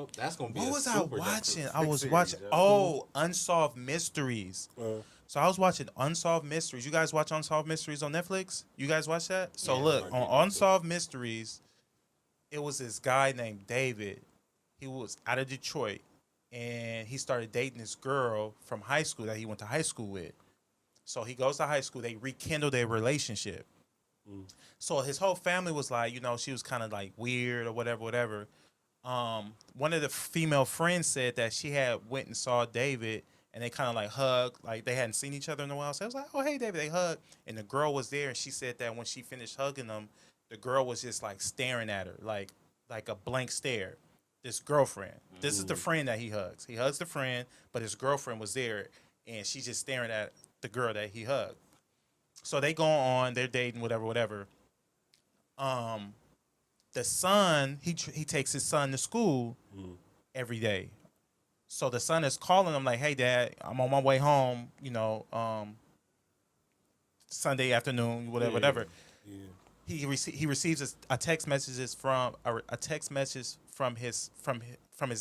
yo. That's gonna be What a was I super watching? Netflix I was series, watching. yo. Oh, Unsolved Mysteries. Uh, So I was watching Unsolved Mysteries. You guys watch Unsolved Mysteries on Netflix? You guys watch that? So Yeah, look, I on do. Unsolved Mysteries, it was this guy named David. He was out of Detroit, and he started dating this girl from high school that he went to high school with. So he goes to high school. They rekindle their relationship. So his whole family was like, she was kind of like weird or whatever, whatever. One of the female friends said that she had went and saw David, and they kind of like hugged, like they hadn't seen each other in a while. So I was like, "Oh, hey, David," they hugged, and the girl was there, and she said that when she finished hugging him, the girl was just like staring at her, like a blank stare. This girlfriend. This is the friend that he hugs. He hugs the friend, but his girlfriend was there, and she's just staring at the girl that he hugged. So they go on, they're dating, whatever, whatever. The son, he takes his son to school every day. So the son is calling him like, "Hey, Dad, I'm on my way home. Sunday afternoon, whatever, whatever." yeah. He receives a text messages from a text message from his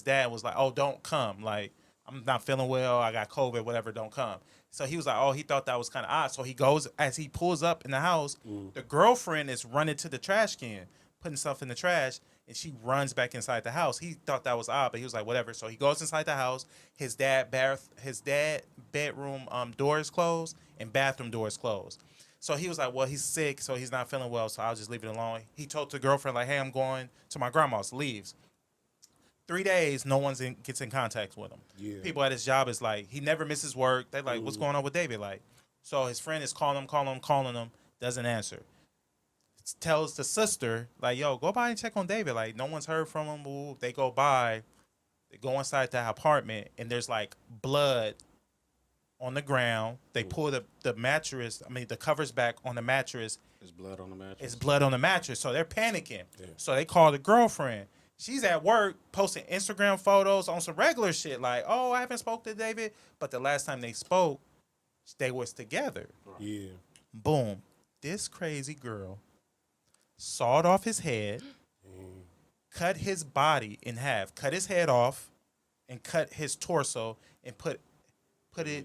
dad. Was like, "Oh, don't come. Like, I'm not feeling well. I got COVID. Whatever. Don't come." So he was like, "Oh," he thought that was kind of odd. So he goes, as he pulls up in the house, the girlfriend is running to the trash can, putting stuff in the trash, and she runs back inside the house. He thought that was odd, but he was like, whatever. So he goes inside the house. His dad bedroom door is closed and bathroom door is closed. So he was like, well, he's sick, so he's not feeling well, so I'll just leave it alone. He told the girlfriend, like, hey, I'm going to my grandma's, leaves. 3 days, no one gets in contact with him. Yeah. People at his job is like, he never misses work. They're like, what's going on with David? Like, so his friend is calling him, doesn't answer. Tells the sister, like, yo, go by and check on David. Like, no one's heard from him. Ooh. They go by, they go inside the apartment, and there's like blood on the ground. They pull the mattress, the covers back on the mattress. There's blood on the mattress. It's blood on the mattress. So they're panicking. Yeah. So they call the girlfriend. She's at work posting Instagram photos on some regular shit. Like, oh, I haven't spoke to David. But the last time they spoke, they was together. Yeah. Boom. This crazy girl sawed off his head, cut his body in half, cut his head off, and cut his torso and put it in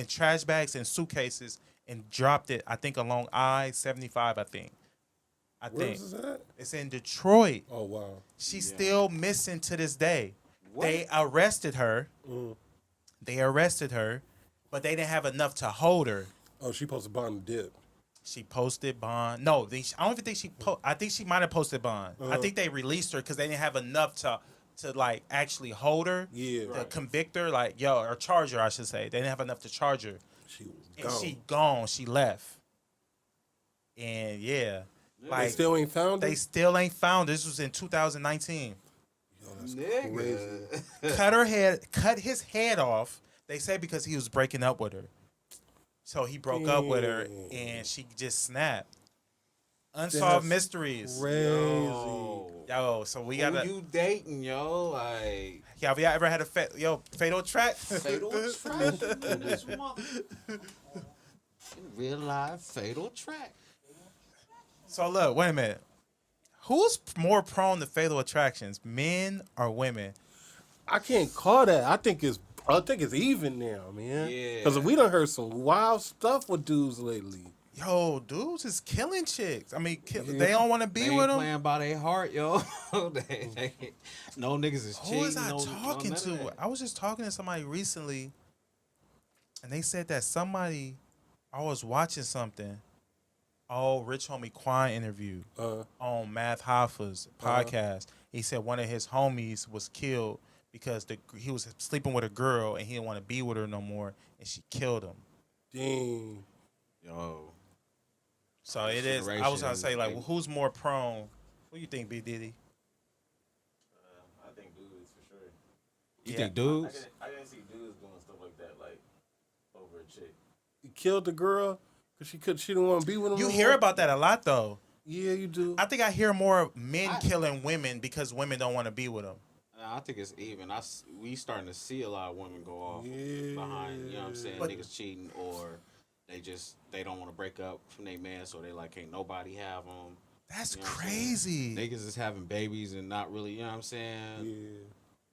trash bags and suitcases and dropped it, I think, along I-75, I think. Where is this at? It's in Detroit. Oh, wow. She's still missing to this day. What? They arrested her. But they didn't have enough to hold her. Oh, she posted bond dip. She posted bond. No, I don't even think she I think she might have posted bond. I think they released her because they didn't have enough to like actually hold her. Yeah. To convict her, like, or charge her, I should say. They didn't have enough to charge her. She was And gone. she gone. She left. And yeah. Like, they still ain't found her? They still ain't found her. This was in 2019. Yo, that's crazy. Cut his head off. They say because he was breaking up with her. So he broke up with her and she just snapped. Unsolved Mysteries. Crazy. Yo, so we gotta. Who you dating, yo? Like, Have y'all ever had a fatal track? fatal track. This mother. In real life, fatal track. So look, wait a minute. Who's more prone to fatal attractions, men or women? I can't call that. I think it's even now, man. Yeah. Because we done heard some wild stuff with dudes lately. Yo, dudes is killing chicks. They don't want to be with them. Playing by their heart, yo. No niggas is cheating. Who was I talking to? I was just talking to somebody recently, and they said that I was watching something. Oh, Rich Homie Quan interview on Math Hoffa's podcast. He said one of his homies was killed because he was sleeping with a girl and he didn't want to be with her no more, and she killed him. Dang. Yo. So it is. I was gonna say, like, who's more prone? What do you think, B Diddy? I think dudes for sure. You think dudes? I didn't see dudes doing stuff like that, like over a chick. He killed the girl because she didn't want to be with him. You no hear more? about that a lot, though. Yeah, you do. I think I hear more men killing women because women don't want to be with them. I think it's even. We starting to see a lot of women go off behind, you know what I'm saying, niggas cheating, or they don't want to break up from their man, so they like, can't nobody have them. That's You know what I'm crazy. Niggas is having babies and not really, you know what I'm saying? Yeah.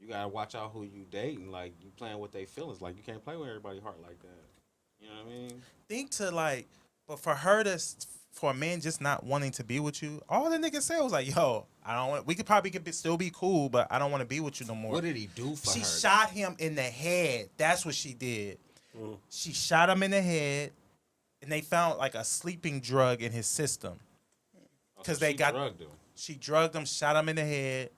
you gotta watch out who you dating. Like you playing with their feelings. Like you can't play with everybody's heart like that. You know what I mean? Think to like, but for her to, for a man just not wanting to be with you, all the nigga said was like, "Yo, I don't want. We could probably still be cool, but I don't want to be with you no more." What did he do for her? She shot him in the head. That's what she did. She shot him in the head, and they found like a sleeping drug in his system. Because they got drugged him. She drugged him, shot him in the head,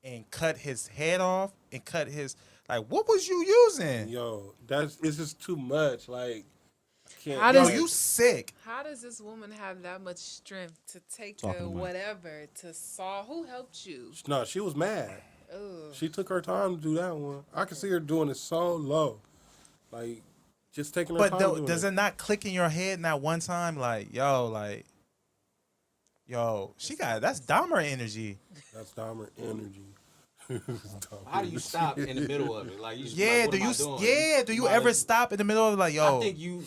and cut his head off and cut his like. What was you using? Yo, it's just too much. Like, I can't. How Yo, does you sick? How does this woman have that much strength to take Talking a about- whatever to saw? Who helped you? No, she was mad. Ugh. She took her time to do that one. I can see her doing it so low, like just taking her But time. Doing does it not click in your head in that one time? Like, yo, she got that's Dahmer energy. That's Dahmer energy. How do you stop in the middle of it? Like you just be Yeah, like, what do am I you? doing? Yeah, do you might ever as- stop in the middle of it like, yo? I think you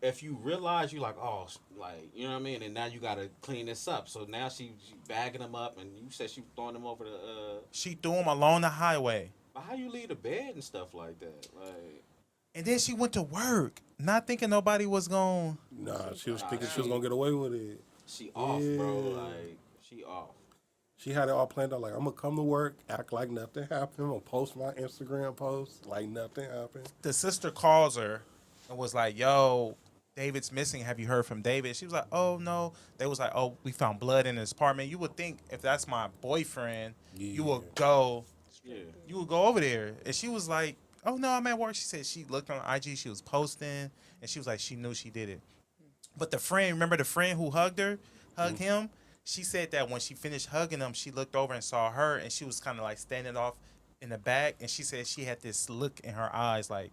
if you realize you like, oh, like, you know what I mean, and now you gotta clean this up. So now she bagging them up, and you said she throwing them over the. She threw him along the highway, But how you leave the bed and stuff like that? Like, and then she went to work, not thinking nobody was going. Nah, she was thinking she was gonna get away with it. she off, bro. Yeah. Like she off. She had it all planned out. Like, I'm gonna come to work, act like nothing happened. I'm gonna post my Instagram post like nothing happened. The sister calls her and was like, "Yo, David's missing. Have you heard from David?" She was like, "Oh no." They was like, "Oh, we found blood in his apartment." You would think if that's my boyfriend, you Yeah. would go. Yeah. You would go over there. And she was like, "Oh no, I'm at work." She said she looked on IG. She was posting, and she was like, she knew she did it. But the friend, remember the friend who hugged him? She said that when she finished hugging him, she looked over and saw her, and she was kind of like standing off in the back, and she said she had this look in her eyes, like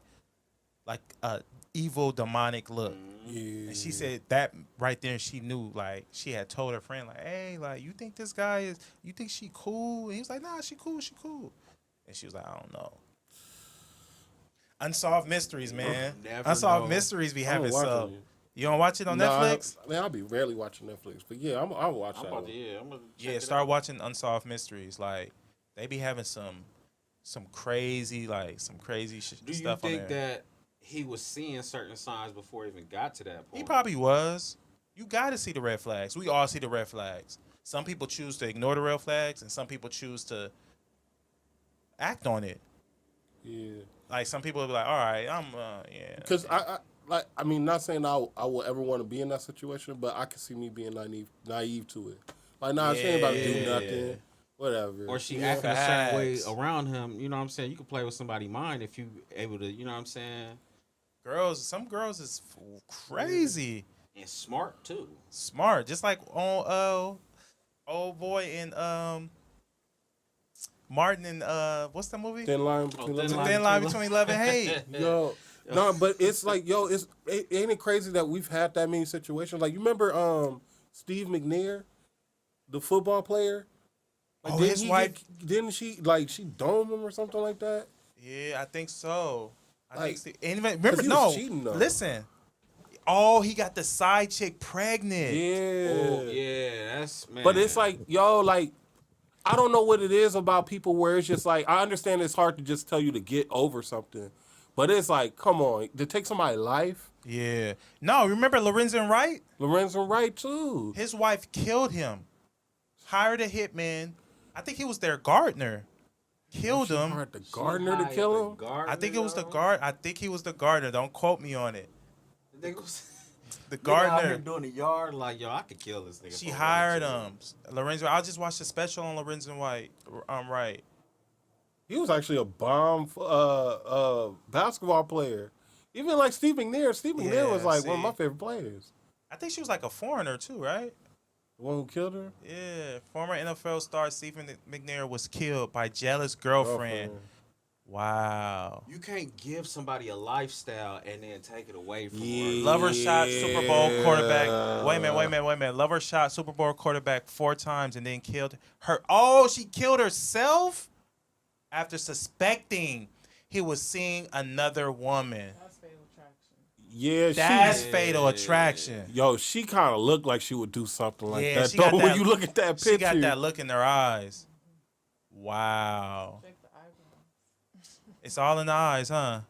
a evil demonic look. Yeah. And she said that right there, she knew, like, she had told her friend, like, "Hey, like, you think this guy is, you think she cool?" And he was like, "Nah, she cool. And she was like, "I don't know." Unsolved mysteries, man. Never Unsolved know. mysteries be I'm having watching so. it. You don't watch it on Nah, Netflix? I'll be rarely watching Netflix, but yeah, I'll watch I'm that. about One. to, I'm gonna check Yeah, it start out. watching Unsolved Mysteries. Like, they be having some crazy, like, some crazy Do you stuff on think there. that he was seeing certain signs before he even got to that point? He probably was. You got to see the red flags. We all see the red flags. Some people choose to ignore the red flags, and some people choose to act on it. Yeah. Like, some people will be like, "All right, yeah." Because I mean, not saying I will ever want to be in that situation, but I can see me being naive to it. Like, nah, she ain't about to do Yeah. nothing. Whatever. Or she You know? acting a certain way Facts. around him. You know what I'm saying? You can play with somebody's mind if you able to. You know what I'm saying? Some girls is crazy. And smart too. Smart. Just like on old boy in Martin and what's the movie? Thin line between Thin love and Line. hate. Thin line between love and hate. Yo, no, but it's like, yo, ain't it crazy that we've had that many situations? Like, you remember Steve McNair, the football player? Like, Oh, didn't his he wife- didn't she dome him or something like that? Yeah, I think so. I Like, think so. And even, remember, he was no, cheating, though. listen. Oh, he got the side chick pregnant. Yeah. Oh yeah, that's man. But it's like, yo, like, I don't know what it is about people where it's just like, I understand it's hard to just tell you to get over something. But it's like, come on, to take somebody's life. Yeah. No, remember Lorenzen Wright? Lorenzo Wright, too. His wife killed him. Hired a hitman. I think he was their gardener. Killed She him. hired the gardener to kill him. I think it was the guard. I think he was the gardener. Don't quote me on it. The Out here gardener. doing the yard like, yo, I could kill this nigga. She for hired one, him. Lorenzo. I'll just watch the special on Lorenzen White. Right. He was actually a bomb basketball player. Even like Steve McNair. Steve McNair was Yeah, like one of see. my favorite players. I think she was like a foreigner too, right? The one who killed her? Yeah. Former NFL star Stephen McNair was killed by jealous girlfriend. Wow. You can't give somebody a lifestyle and then take it away from Yeah. her. Lover shot Super Bowl quarterback. Wait a minute. Lover shot Super Bowl quarterback 4 times and then killed her. Oh, she killed herself after suspecting he was seeing another woman. That's fatal attraction. Yeah, That's she. fatal attraction. Yo, she kind of looked like she would do something like Yeah, that. she got Though, when that- you look at that picture, She got that look in her eyes. Wow. Check the eyebrows. It's all in the eyes, huh?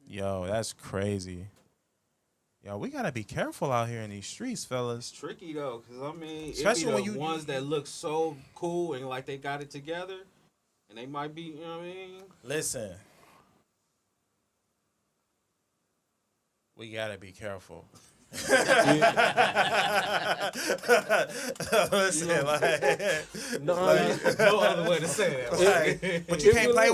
Yo, that's crazy. Yo, we gotta be careful out here in these streets, fellas. It's tricky though, cause I mean, Especially it when be the you- ones that look so cool and like they got it together, and they might be, you know what I mean? Listen, we gotta be careful. Listen, like, No, No other way to say that. like, but you can't play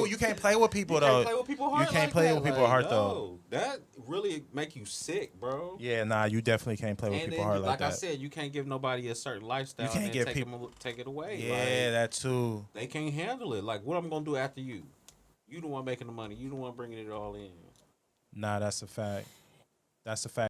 with people You though. can't play with people's heart. You can't like play that. with people's Like, heart, though. no, that really make you sick, bro. Yeah, nah, you definitely can't play with And people's then, heart like I that. said, you can't give nobody a certain lifestyle. You can't and give then people- take it away. Yeah, Like, that too. they can't handle it. Like, what I'm gonna do after you? You the one making the money. You the one bringing it all in. Nah, that's a fact. That's a fact.